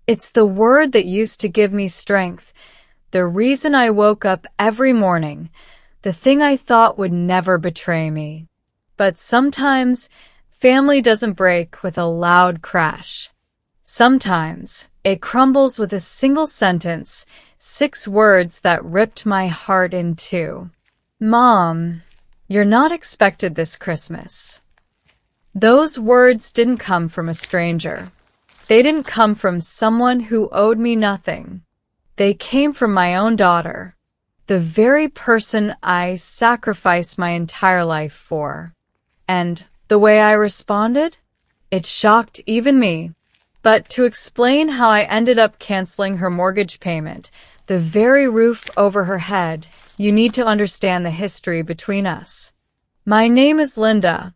It's the word that used to give me strength, the reason I woke up every morning, the thing I thought would never betray me. But sometimes, family doesn't break with a loud crash. Sometimes, it crumbles with a single sentence, 6 words that ripped my heart in two. Mom, you're not expected this Christmas. Those words didn't come from a stranger. They didn't come from someone who owed me nothing. They came from my own daughter, the very person I sacrificed my entire life for. And the way I responded? It shocked even me. But to explain how I ended up canceling her mortgage payment, the very roof over her head, you need to understand the history between us. My name is Linda.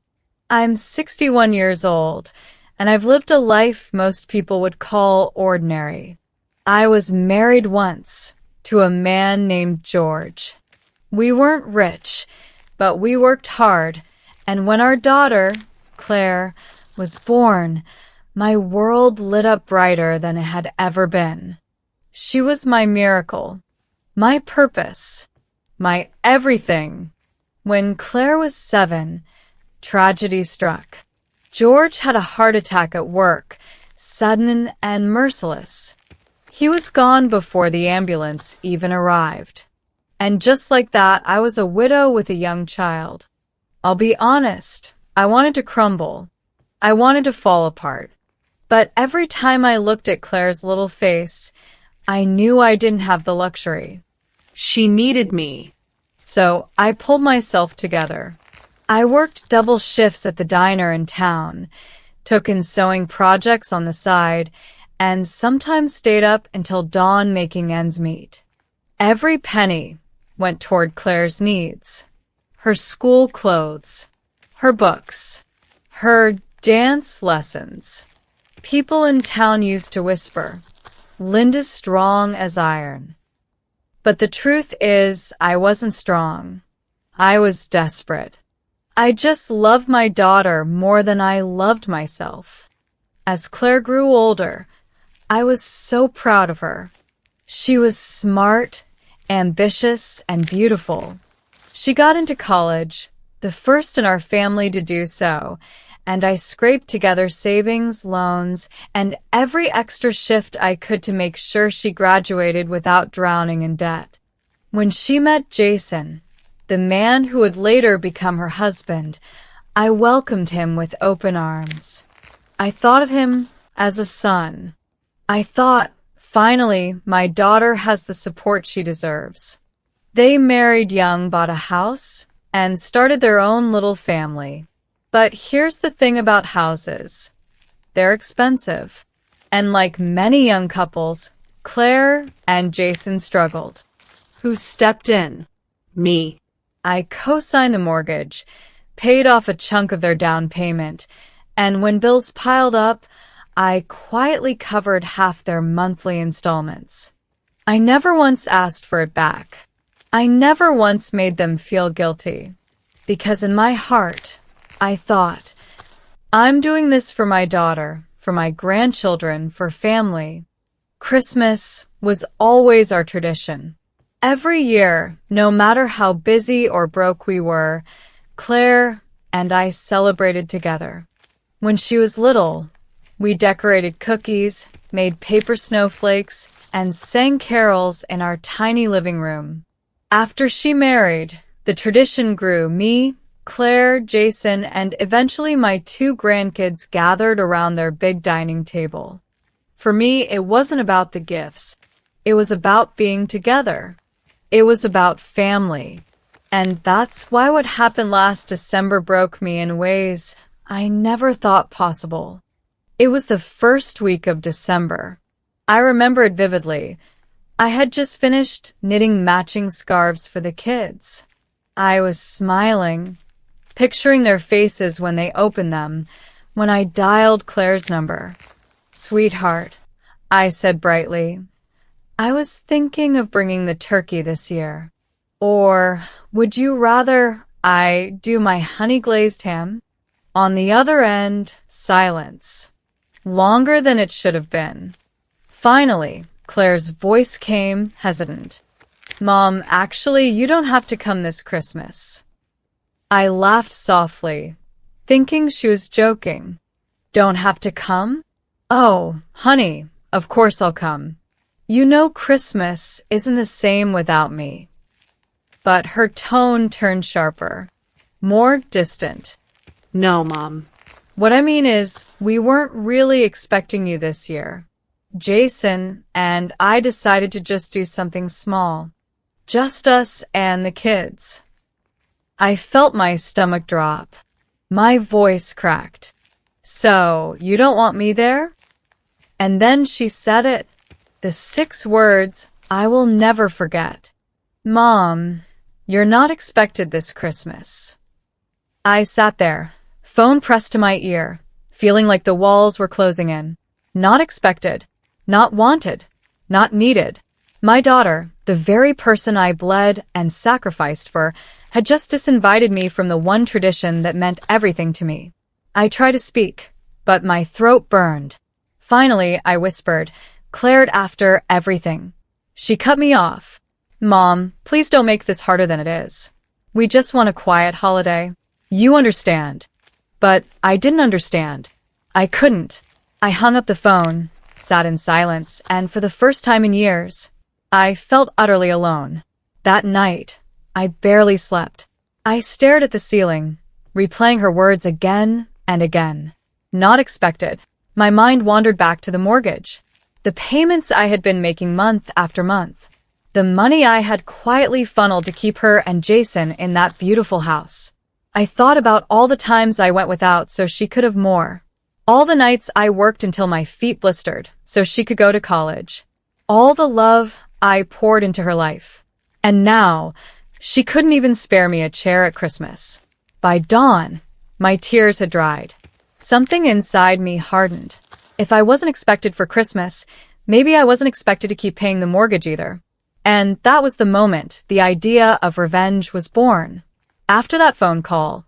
I'm 61 years old, and I've lived a life most people would call ordinary. I was married once to a man named George. We weren't rich, but we worked hard, and when our daughter, Claire, was born, my world lit up brighter than it had ever been. She was my miracle, my purpose, my everything. When Claire was 7, tragedy struck. George had a heart attack at work, sudden and merciless. He was gone before the ambulance even arrived. And just like that, I was a widow with a young child. I'll be honest, I wanted to crumble. I wanted to fall apart. But every time I looked at Claire's little face, I knew I didn't have the luxury. She needed me. So I pulled myself together. I worked double shifts at the diner in town, took in sewing projects on the side, and sometimes stayed up until dawn making ends meet. Every penny went toward Claire's needs. Her school clothes, her books, her dance lessons. People in town used to whisper, "Linda's strong as iron." But the truth is, I wasn't strong. I was desperate. I just loved my daughter more than I loved myself. As Claire grew older, I was so proud of her. She was smart, ambitious, and beautiful. She got into college, the first in our family to do so, and I scraped together savings, loans, and every extra shift I could to make sure she graduated without drowning in debt. When she met Jason, the man who would later become her husband, I welcomed him with open arms. I thought of him as a son. I thought, finally, my daughter has the support she deserves. They married young, bought a house, and started their own little family. But here's the thing about houses. They're expensive. And like many young couples, Claire and Jason struggled. Who stepped in? Me. I co-signed the mortgage, paid off a chunk of their down payment, and when bills piled up, I quietly covered half their monthly installments. I never once asked for it back. I never once made them feel guilty. Because in my heart, I thought, I'm doing this for my daughter, for my grandchildren, for family. Christmas was always our tradition. Every year, no matter how busy or broke we were, Claire and I celebrated together. When she was little, we decorated cookies, made paper snowflakes, and sang carols in our tiny living room. After she married, the tradition grew. Me, Claire, Jason, and eventually my 2 grandkids gathered around their big dining table. For me, it wasn't about the gifts. It was about being together. It was about family. And that's why what happened last December broke me in ways I never thought possible. It was the first week of December. I remember it vividly. I had just finished knitting matching scarves for the kids. I was smiling, picturing their faces when they opened them, when I dialed Claire's number. "Sweetheart," I said brightly, "I was thinking of bringing the turkey this year. Or would you rather I do my honey-glazed ham?" On the other end, silence. Longer than it should have been. Finally, Claire's voice came, hesitant. Mom, actually, you don't have to come this Christmas. I laughed softly, thinking she was joking. Don't have to come? Oh, honey, of course I'll come. You know Christmas isn't the same without me. But her tone turned sharper, more distant. No, Mom. What I mean is, we weren't really expecting you this year. Jason and I decided to just do something small. Just us and the kids. I felt my stomach drop. My voice cracked. So, you don't want me there? And then she said it. The 6 words I will never forget. Mom, you're not expected this Christmas. I sat there, phone pressed to my ear, feeling like the walls were closing in. Not expected, not wanted, not needed. My daughter, the very person I bled and sacrificed for, had just disinvited me from the one tradition that meant everything to me. I tried to speak, but my throat burned. Finally, I whispered, Claire after everything. She cut me off. Mom, please don't make this harder than it is. We just want a quiet holiday. You understand. But I didn't understand. I couldn't. I hung up the phone, sat in silence, and for the first time in years, I felt utterly alone. That night, I barely slept. I stared at the ceiling, replaying her words again and again. Not expected. My mind wandered back to the mortgage. The payments I had been making month after month. The money I had quietly funneled to keep her and Jason in that beautiful house. I thought about all the times I went without so she could have more. All the nights I worked until my feet blistered so she could go to college. All the love I poured into her life. And now, she couldn't even spare me a chair at Christmas. By dawn, my tears had dried. Something inside me hardened. If I wasn't expected for Christmas, maybe I wasn't expected to keep paying the mortgage either. And that was the moment the idea of revenge was born. After that phone call,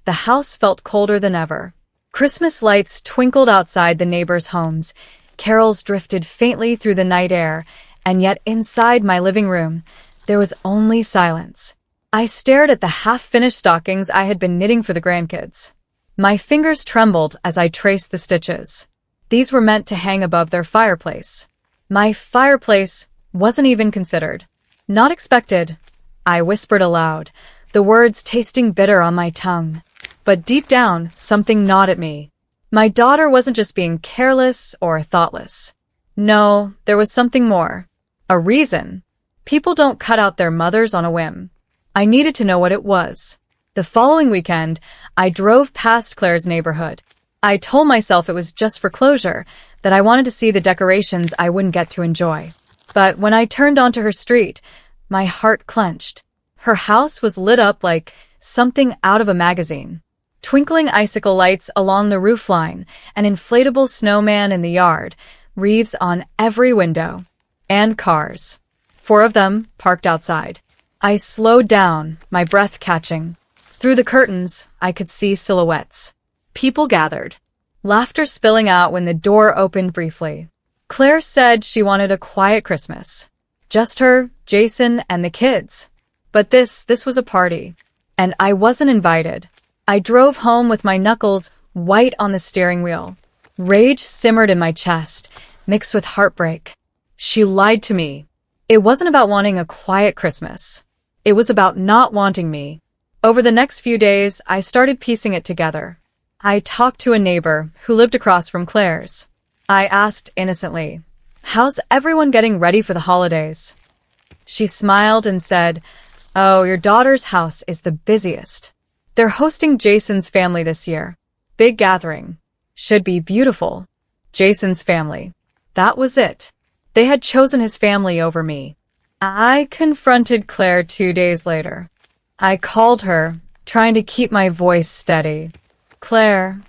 the house felt colder than ever. Christmas lights twinkled outside the neighbors' homes. Carols drifted faintly through the night air, and yet inside my living room, there was only silence. I stared at the half-finished stockings I had been knitting for the grandkids. My fingers trembled as I traced the stitches. These were meant to hang above their fireplace. My fireplace wasn't even considered. Not expected, I whispered aloud, the words tasting bitter on my tongue. But deep down, something gnawed at me. My daughter wasn't just being careless or thoughtless. No, there was something more. A reason. People don't cut out their mothers on a whim. I needed to know what it was. The following weekend, I drove past Claire's neighborhood. I told myself it was just for closure, that I wanted to see the decorations I wouldn't get to enjoy. But when I turned onto her street, my heart clenched. Her house was lit up like something out of a magazine. Twinkling icicle lights along the roofline, an inflatable snowman in the yard, wreaths on every window. And cars. 4 of them parked outside. I slowed down, my breath catching. Through the curtains, I could see silhouettes. People gathered. Laughter spilling out when the door opened briefly. Claire said she wanted a quiet Christmas. Just her, Jason, and the kids. But this was a party. And I wasn't invited. I drove home with my knuckles white on the steering wheel. Rage simmered in my chest, mixed with heartbreak. She lied to me. It wasn't about wanting a quiet Christmas. It was about not wanting me. Over the next few days, I started piecing it together. I talked to a neighbor who lived across from Claire's. I asked innocently, "How's everyone getting ready for the holidays?" She smiled and said, "Oh, your daughter's house is the busiest. They're hosting Jason's family this year. Big gathering. Should be beautiful." Jason's family. That was it. They had chosen his family over me. I confronted Claire 2 days later. I called her, trying to keep my voice steady. "Claire,"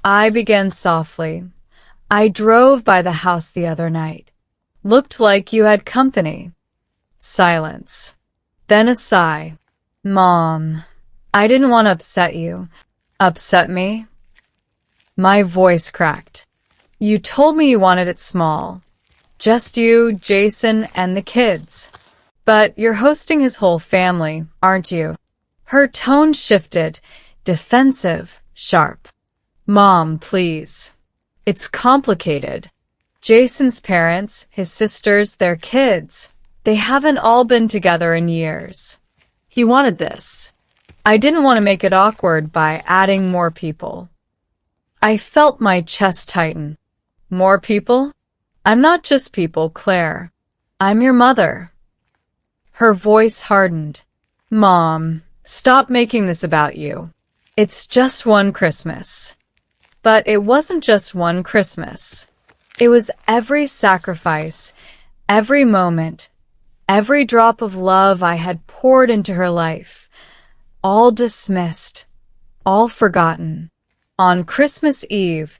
I began softly. "I drove by the house the other night. Looked like you had company." Silence. Then a sigh. "Mom, I didn't want to upset you." "Upset me?" My voice cracked. "You told me you wanted it small. Just you, Jason, and the kids. But you're hosting his whole family, aren't you? Her tone shifted, defensive, sharp. Mom, please. It's complicated. Jason's parents, his sisters, their kids, they haven't all been together in years. He wanted this. I didn't want to make it awkward by adding more people. I felt my chest tighten. More people? I'm not just people, Claire. I'm your mother. Her voice hardened. Mom, stop making this about you. It's just one Christmas. But it wasn't just one Christmas. It was every sacrifice, every moment, every drop of love I had poured into her life. All dismissed, all forgotten. On Christmas Eve,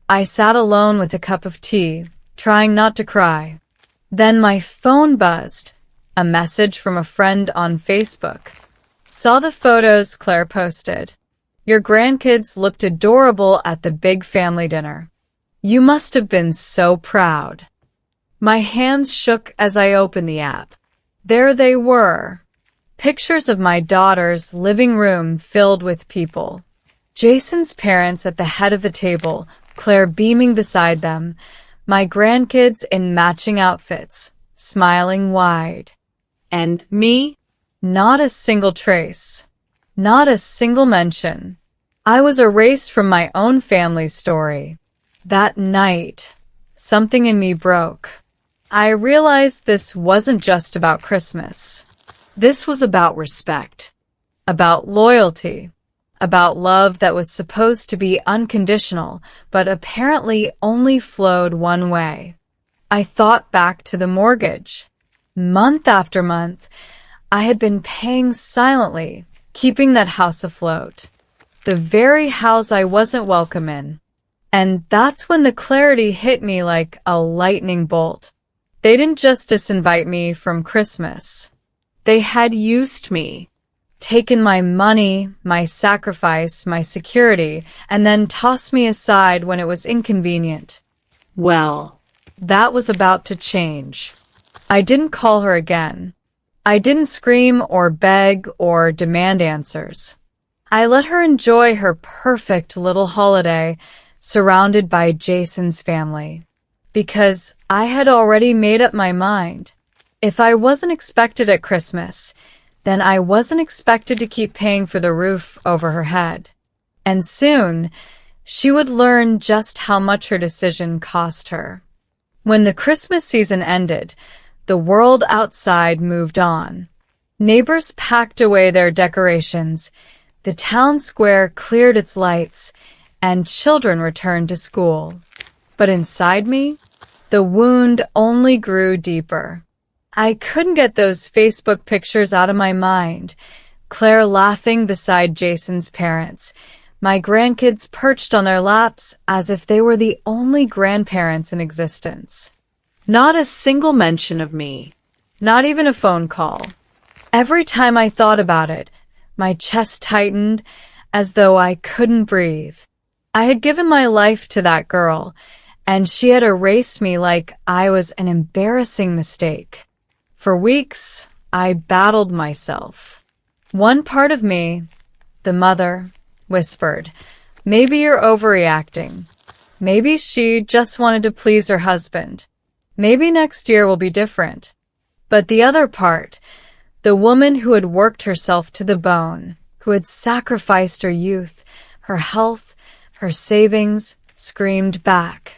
I sat alone with a cup of tea, trying not to cry. Then my phone buzzed. A message from a friend on Facebook. Saw the photos Claire posted. Your grandkids looked adorable at the big family dinner. You must have been so proud. My hands shook as I opened the app. There they were. Pictures of my daughter's living room filled with people. Jason's parents at the head of the table, Claire beaming beside them, my grandkids in matching outfits, smiling wide. And me? Not a single trace. Not a single mention. I was erased from my own family story. That night, something in me broke. I realized this wasn't just about Christmas. This was about respect, about loyalty, about love that was supposed to be unconditional, but apparently only flowed one way. I thought back to the mortgage. Month after month, I had been paying silently, keeping that house afloat. The very house I wasn't welcome in. And that's when the clarity hit me like a lightning bolt. They didn't just disinvite me from Christmas. They had used me, taken my money, my sacrifice, my security, and then tossed me aside when it was inconvenient. Well, that was about to change. I didn't call her again. I didn't scream or beg or demand answers. I let her enjoy her perfect little holiday, surrounded by Jason's family. Because I had already made up my mind. If I wasn't expected at Christmas, then I wasn't expected to keep paying for the roof over her head. And soon, she would learn just how much her decision cost her. When the Christmas season ended, the world outside moved on. Neighbors packed away their decorations, the town square cleared its lights, and children returned to school. But inside me, the wound only grew deeper. I couldn't get those Facebook pictures out of my mind. Claire laughing beside Jason's parents, my grandkids perched on their laps as if they were the only grandparents in existence. not a single mention of me. Not even a phone call. Every time I thought about it, my chest tightened as though I couldn't breathe. I had given my life to that girl, and she had erased me like I was an embarrassing mistake. For weeks, I battled myself. One part of me, the mother, whispered, "Maybe you're overreacting. Maybe she just wanted to please her husband. Maybe next year will be different." But the other part, the woman who had worked herself to the bone, who had sacrificed her youth, her health, her savings, screamed back,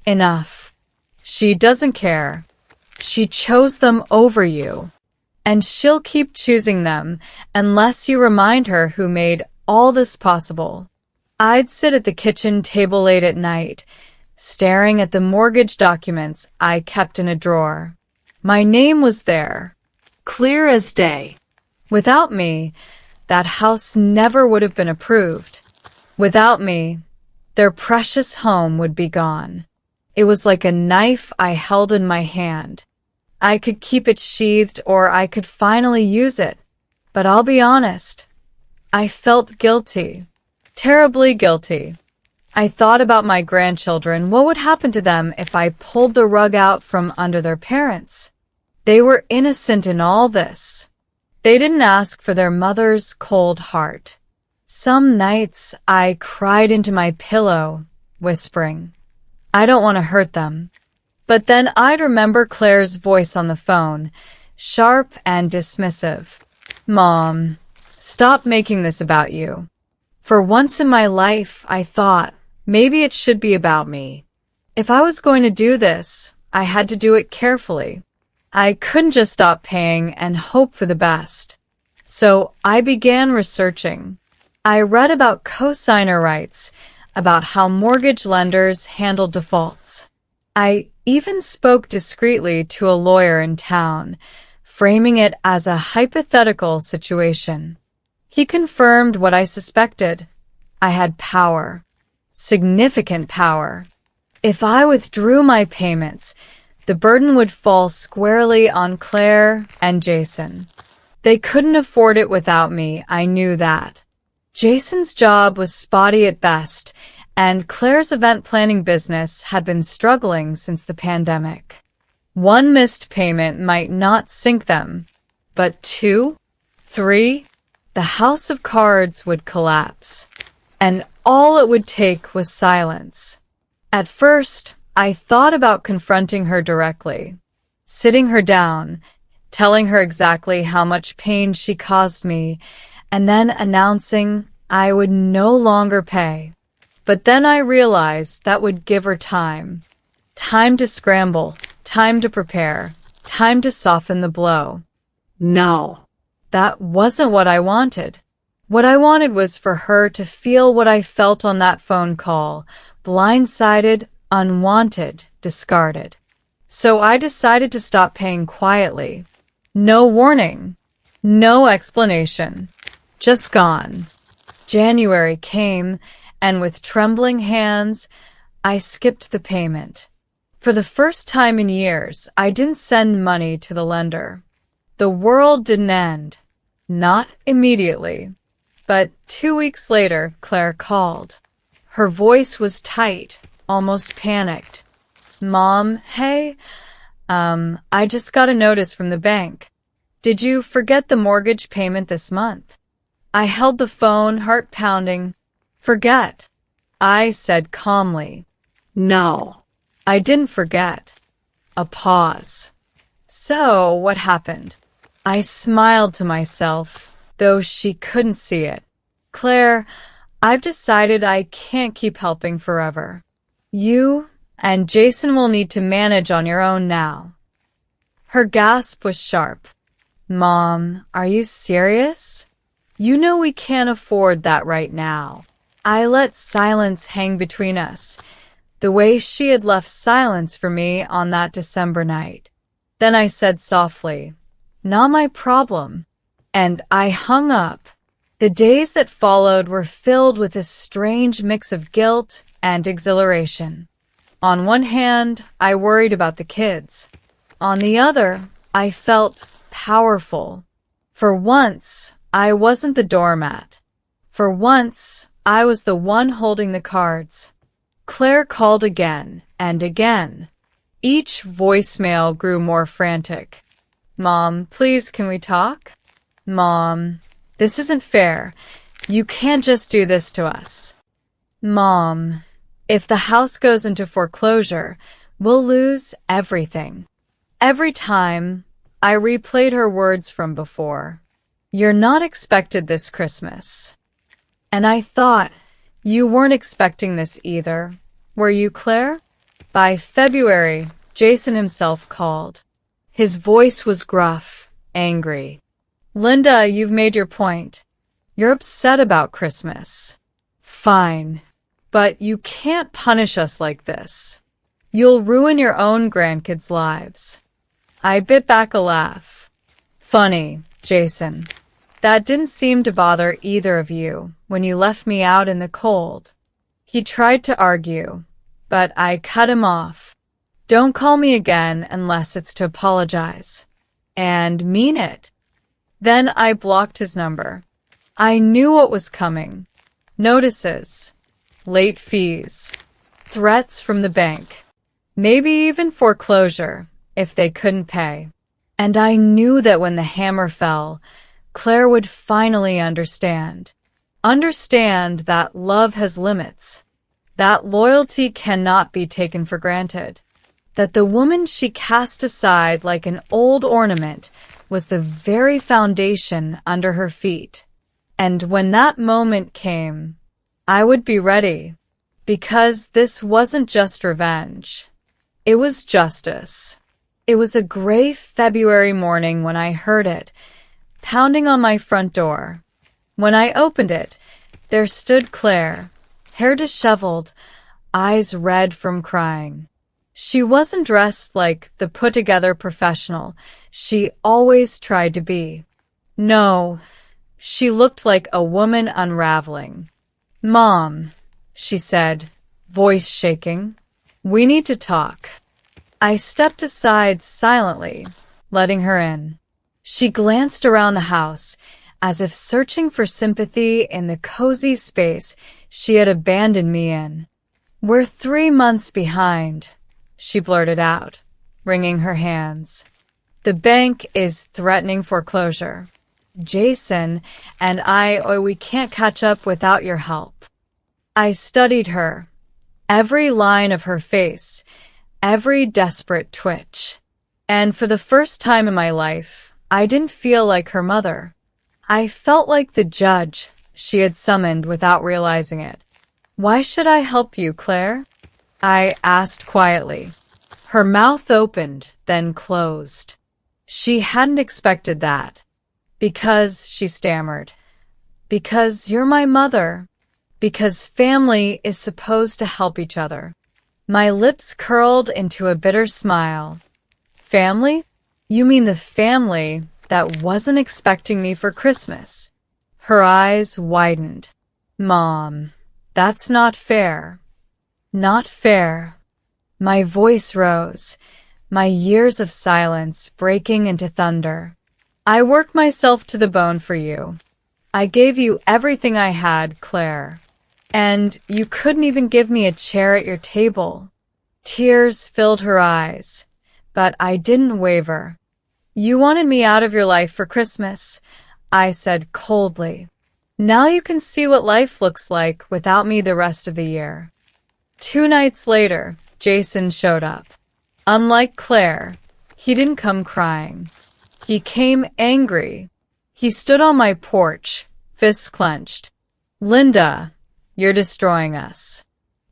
"Enough. She doesn't care. She chose them over you. And she'll keep choosing them unless you remind her who made all this possible." I'd sit at the kitchen table late at night, staring at the mortgage documents I kept in a drawer. My name was there, Clear as day. Without me, that house never would have been approved. Without me, their precious home would be gone. It was like a knife I held in my hand. I could keep it sheathed or I could finally use it. But I'll be honest, I felt guilty. Terribly guilty. I thought about my grandchildren. What would happen to them if I pulled the rug out from under their parents? They were innocent in all this. They didn't ask for their mother's cold heart. Some nights I cried into my pillow, whispering, I don't want to hurt them. But then I'd remember Claire's voice on the phone, sharp and dismissive. Mom, stop making this about you. For once in my life, I thought, maybe it should be about me. If I was going to do this, I had to do it carefully. I couldn't just stop paying and hope for the best. So I began researching. I read about cosigner rights, about how mortgage lenders handle defaults. I even spoke discreetly to a lawyer in town, framing it as a hypothetical situation. He confirmed what I suspected. I had power. Significant power. If I withdrew my payments, the burden would fall squarely on Claire and Jason. They couldn't afford it without me, I knew that. Jason's job was spotty at best, and Claire's event planning business had been struggling since the pandemic. One missed payment might not sink them, but 2, 3, the house of cards would collapse. And all it would take was silence. At first, I thought about confronting her directly, sitting her down, telling her exactly how much pain she caused me, and then announcing I would no longer pay. But then I realized that would give her time. Time to scramble, time to prepare, time to soften the blow. No. That wasn't what I wanted. What I wanted was for her to feel what I felt on that phone call, blindsided, unwanted, discarded. So I decided to stop paying quietly. No warning. No explanation. Just gone. January came, and with trembling hands, I skipped the payment. For the first time in years, I didn't send money to the lender. The world didn't end. Not immediately. But 2 weeks later, Claire called. Her voice was tight, almost panicked. Mom, hey, I just got a notice from the bank. Did you forget the mortgage payment this month? I held the phone, heart pounding. Forget, I said calmly. No. I didn't forget. A pause. So, what happened? I smiled to myself, though she couldn't see it. Claire, I've decided I can't keep helping forever. You and Jason will need to manage on your own now. Her gasp was sharp. Mom, are you serious? You know we can't afford that right now. I let silence hang between us, the way she had left silence for me on that December night. Then I said softly, not my problem. And I hung up. The days that followed were filled with a strange mix of guilt and exhilaration. On one hand, I worried about the kids. On the other, I felt powerful. For once, I wasn't the doormat. For once, I was the one holding the cards. Claire called again and again. Each voicemail grew more frantic. Mom, please, can we talk? Mom, this isn't fair. You can't just do this to us. Mom, if the house goes into foreclosure, we'll lose everything. Every time, I replayed her words from before. You're not expected this Christmas. And I thought, you weren't expecting this either. Were you, Claire? By February, Jason himself called. His voice was gruff, angry. Linda, you've made your point. You're upset about Christmas. Fine. But you can't punish us like this. You'll ruin your own grandkids' lives. I bit back a laugh. Funny, Jason. That didn't seem to bother either of you when you left me out in the cold. He tried to argue, but I cut him off. Don't call me again unless it's to apologize. And mean it. Then I blocked his number. I knew what was coming. Notices. late fees, threats from the bank, maybe even foreclosure if they couldn't pay. And I knew that when the hammer fell, Claire would finally understand. Understand that love has limits, that loyalty cannot be taken for granted, that the woman she cast aside like an old ornament was the very foundation under her feet. And when that moment came, I would be ready, because this wasn't just revenge. It was justice. It was a gray February morning when I heard it, pounding on my front door. When I opened it, there stood Claire, hair disheveled, eyes red from crying. She wasn't dressed like the put-together professional she always tried to be. No, she looked like a woman unraveling. "Mom," she said, voice shaking, "we need to talk." I stepped aside silently, letting her in. She glanced around the house, as if searching for sympathy in the cozy space she had abandoned me in. "We're 3 months behind," she blurted out, wringing her hands. "The bank is threatening foreclosure. Jason and we can't catch up without your help." I studied her, every line of her face, every desperate twitch. And for the first time in my life, I didn't feel like her mother. I felt like the judge she had summoned without realizing it. "Why should I help you, Claire?" I asked quietly. Her mouth opened, then closed. She hadn't expected that. "Because," she stammered, "because you're my mother. Because family is supposed to help each other." My lips curled into a bitter smile. "Family? You mean the family that wasn't expecting me for Christmas?" Her eyes widened. "Mom, that's not fair." "Not fair." My voice rose, my years of silence breaking into thunder. "I worked myself to the bone for you. I gave you everything I had, Claire. And you couldn't even give me a chair at your table." Tears filled her eyes, but I didn't waver. "You wanted me out of your life for Christmas," I said coldly. "Now you can see what life looks like without me the rest of the year." 2 nights later, Jason showed up. Unlike Claire, he didn't come crying. He came angry. He stood on my porch, fists clenched. "Linda, you're destroying us.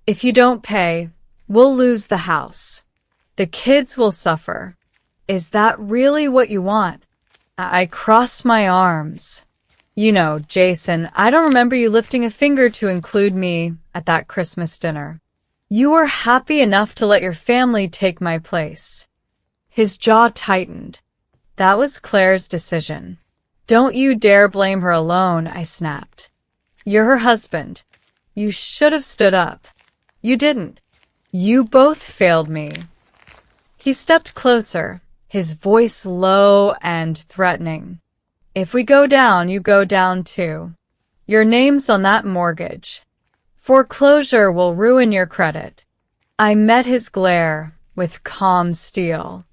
If you don't pay, we'll lose the house. The kids will suffer. Is that really what you want?" I crossed my arms. "You know, Jason, I don't remember you lifting a finger to include me at that Christmas dinner. You were happy enough to let your family take my place." His jaw tightened. "That was Claire's decision. Don't you dare blame her alone," I snapped. "You're her husband. You should have stood up. You didn't. You both failed me." He stepped closer, his voice low and threatening. "If we go down, you go down too. Your name's on that mortgage. Foreclosure will ruin your credit." I met his glare with calm steel.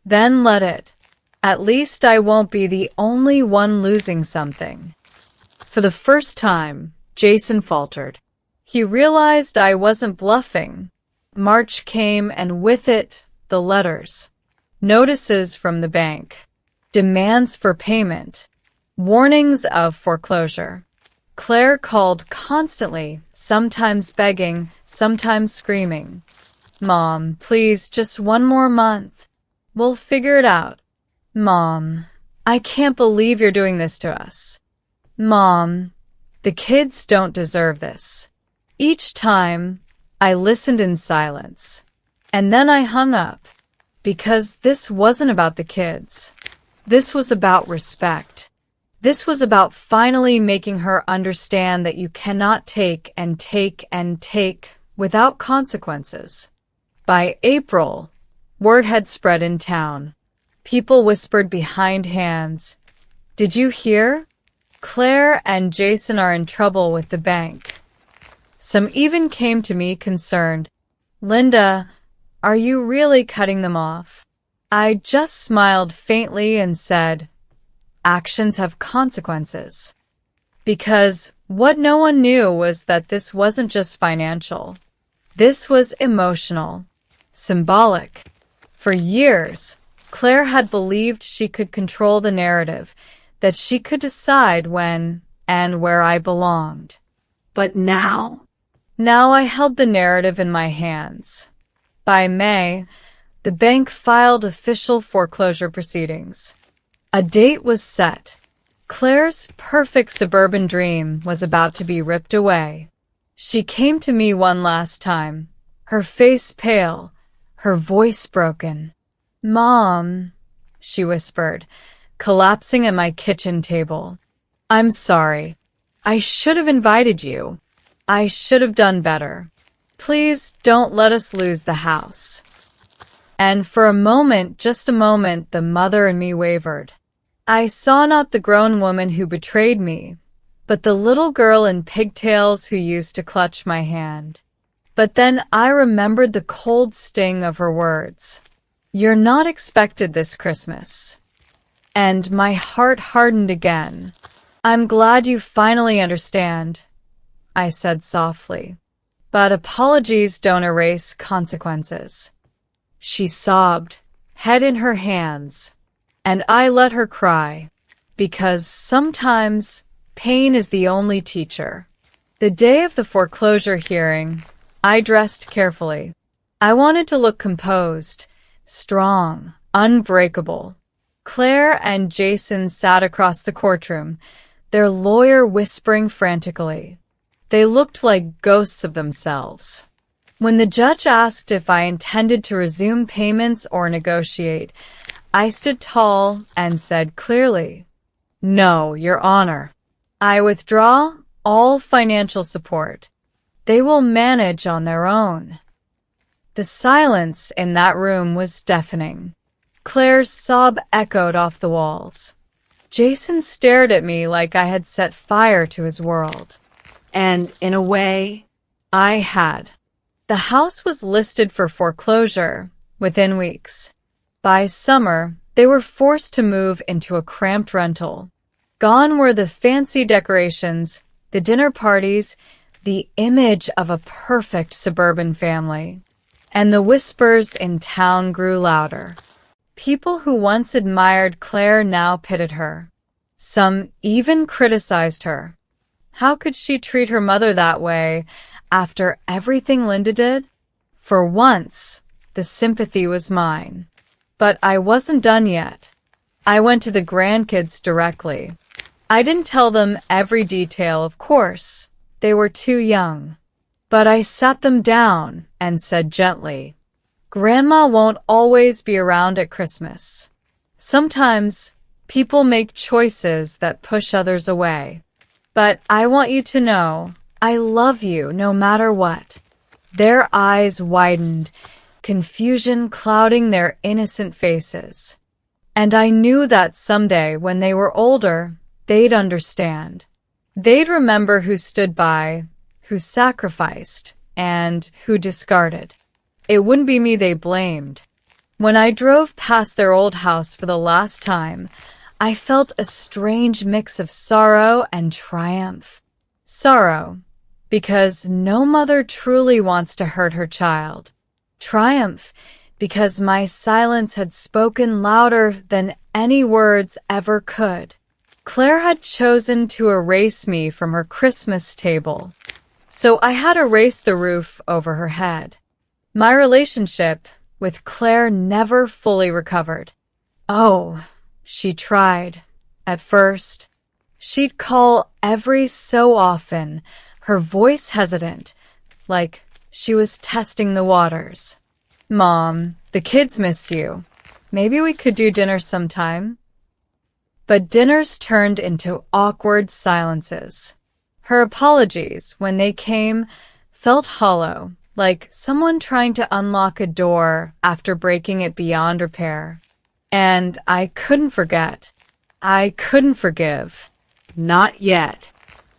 "Then let it. At least I won't be the only one losing something." For the first time, Jason faltered. He realized I wasn't bluffing. March came, and with it, the letters. Notices from the bank. Demands for payment. Warnings of foreclosure. Claire called constantly, sometimes begging, sometimes screaming. "Mom, please, just 1 more month. We'll figure it out. Mom, I can't believe you're doing this to us. Mom, the kids don't deserve this." Each time, I listened in silence. And then I hung up, because this wasn't about the kids. This was about respect. This was about finally making her understand that you cannot take and take and take without consequences. By April, word had spread in town. People whispered behind hands, "Did you hear? Claire and Jason are in trouble with the bank." Some even came to me concerned. Linda, are you really cutting them off? I just smiled faintly and said, actions have consequences. Because what no one knew was that this wasn't just financial. This was emotional, symbolic. For years, Claire had believed she could control the narrative, that she could decide when and where I belonged. But now I held the narrative in my hands. By May, the bank filed official foreclosure proceedings. A date was set. Claire's perfect suburban dream was about to be ripped away. She came to me one last time, her face pale, her voice broken. "Mom," she whispered, collapsing at my kitchen table. "I'm sorry. I should have invited you. I should have done better. Please don't let us lose the house." And for a moment, just a moment, the mother in me wavered. I saw not the grown woman who betrayed me, but the little girl in pigtails who used to clutch my hand. But then I remembered the cold sting of her words. "You're not expected this Christmas." And my heart hardened again. "I'm glad you finally understand," I said softly. "But apologies don't erase consequences." She sobbed, head in her hands, and I let her cry, because sometimes pain is the only teacher. The day of the foreclosure hearing, I dressed carefully. I wanted to look composed, strong, unbreakable. Claire and Jason sat across the courtroom, their lawyer whispering frantically. They looked like ghosts of themselves. When the judge asked if I intended to resume payments or negotiate, I stood tall and said clearly, "No, Your Honor. I withdraw all financial support. They will manage on their own." The silence in that room was deafening. Claire's sob echoed off the walls. Jason stared at me like I had set fire to his world. and in a way, I had. The house was listed for foreclosure within weeks. By summer, they were forced to move into a cramped rental. Gone were the fancy decorations, the dinner parties, the image of a perfect suburban family. And the whispers in town grew louder. People who once admired Claire now pitied her. Some even criticized her. How could she treat her mother that way after everything Linda did? For once, the sympathy was mine. But I wasn't done yet. I went to the grandkids directly. I didn't tell them every detail, of course. They were too young. But I sat them down and said gently, "Grandma won't always be around at Christmas. Sometimes people make choices that push others away. But I want you to know I love you no matter what." Their eyes widened, confusion clouding their innocent faces. And I knew that someday, when they were older, they'd understand. They'd remember who stood by, who sacrificed, and who discarded. It wouldn't be me they blamed. When I drove past their old house for the last time, I felt a strange mix of sorrow and triumph. Sorrow, because no mother truly wants to hurt her child. Triumph, because my silence had spoken louder than any words ever could. Claire had chosen to erase me from her Christmas table, so I had erased the roof over her head. My relationship with Claire never fully recovered. Oh, she tried. At first, she'd call every so often, her voice hesitant, like she was testing the waters. "Mom, the kids miss you. Maybe we could do dinner sometime?" But dinners turned into awkward silences. Her apologies, when they came, felt hollow, like someone trying to unlock a door after breaking it beyond repair. And I couldn't forget. I couldn't forgive. Not yet.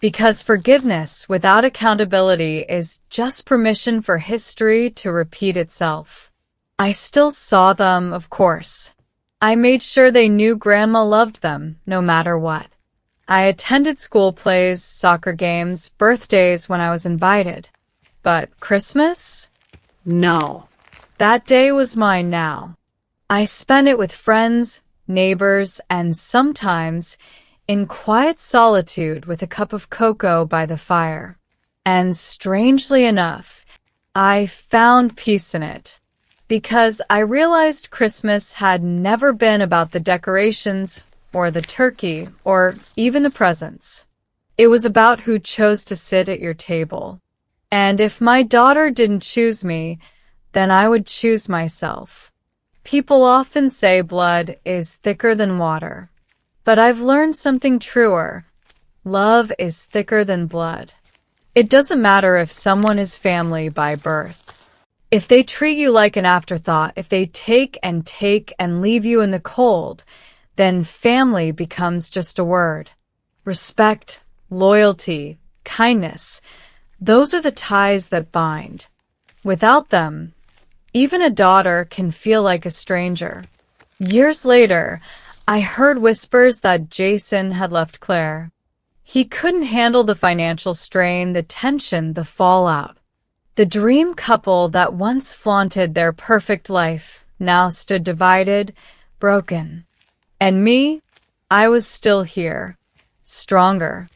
Because forgiveness without accountability is just permission for history to repeat itself. I still saw them, of course. I made sure they knew Grandma loved them, no matter what. I attended school plays, soccer games, birthdays when I was invited. But Christmas? No. That day was mine now. I spent it with friends, neighbors, and sometimes in quiet solitude with a cup of cocoa by the fire. And strangely enough, I found peace in it. Because I realized Christmas had never been about the decorations or the turkey or even the presents. It was about who chose to sit at your table. And if my daughter didn't choose me, then I would choose myself. People often say blood is thicker than water. But I've learned something truer. Love is thicker than blood. It doesn't matter if someone is family by birth. If they treat you like an afterthought, if they take and leave you in the cold, then family becomes just a word. Respect, loyalty, kindness, those are the ties that bind. Without them, even a daughter can feel like a stranger. Years later, I heard whispers that Jason had left Claire. He couldn't handle the financial strain, the tension, the fallout. The dream couple that once flaunted their perfect life now stood divided, broken. And me, I was still here, stronger,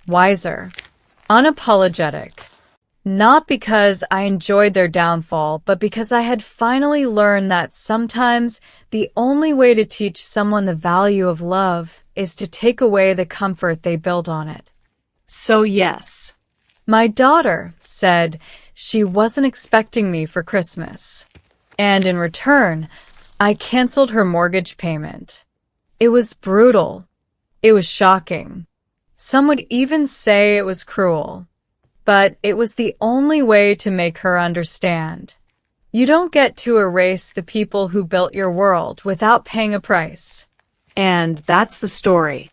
wiser, unapologetic. Not because I enjoyed their downfall, but because I had finally learned that sometimes the only way to teach someone the value of love is to take away the comfort they built on it. So yes. My daughter said she wasn't expecting me for Christmas. And in return, I canceled her mortgage payment. It was brutal. It was shocking. Some would even say it was cruel. But it was the only way to make her understand. You don't get to erase the people who built your world without paying a price. And that's the story.